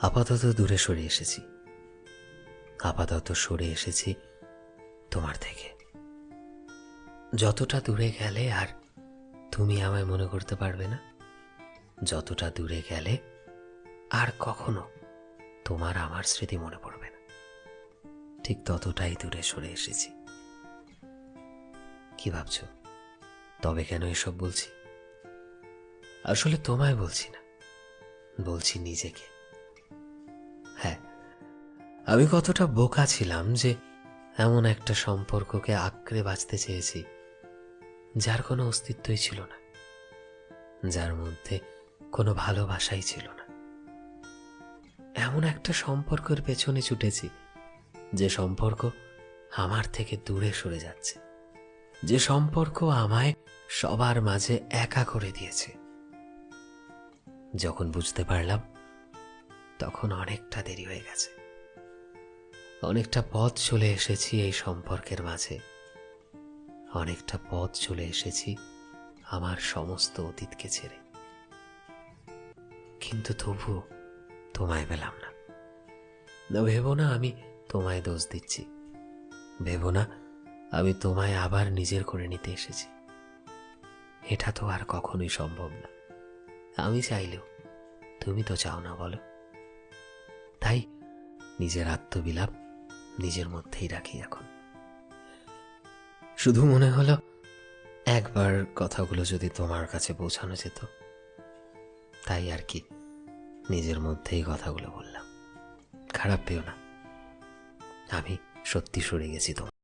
আপাতত দূরে সরে এসেছি, আপাতত সরে এসেছি তোমার থেকে। যতটা দূরে গেলে আর তুমি আমায় মনে করতে পারবে না, যতটা দূরে গেলে আর কখনো তোমার আমার স্মৃতি মনে পড়বে না, ঠিক ততটাই দূরে সরে এসেছি। কি ভাবছো? তবে কেন এসব বলছি? আসলে তোমায় বলছি না, বলছি নিজেকে। হ্যাঁ, আমি কতটা বোকা ছিলাম যে এমন একটা সম্পর্ককে আঁকড়ে বাঁচতে চেয়েছি যার কোনো অস্তিত্বই ছিল না, যার মধ্যে কোনো ভালোবাসাই ছিল না। এমন একটা সম্পর্কের পেছনে ছুটেছি যে সম্পর্ক আমার থেকে দূরে সরে যাচ্ছে, যে সম্পর্ক আমায় সবার মাঝে একা করে দিয়েছে। যখন বুঝতে পারলাম তখন অনেকটা দেরি হয়ে গেছে, অনেকটা পথ চলে এসেছি এই সম্পর্কের মাঝে, অনেকটা পথ চলে এসেছি আমার সমস্ত অতীতকে ছেড়ে। কিন্তু তবুও তোমায় পেলাম না। ভেবো না আমি তোমায় দোষ দিচ্ছি, ভেবো না আমি তোমায় আবার নিজের করে নিতে এসেছি। এটা তো আর কখনোই সম্ভব না, আমি চাইলেও। তুমি তো চাও না, বলো। তাই নিজের আত্মবিলাপ নিজের মধ্যেই রাখি এখন। শুধু মনে হলো একবার কথাগুলো যদি তোমার কাছে পৌঁছানো যেত, তাই আর কি নিজের মধ্যেই কথাগুলো বললাম। খারাপ পেও না, আমি সত্যি সরে গেছি তোমার।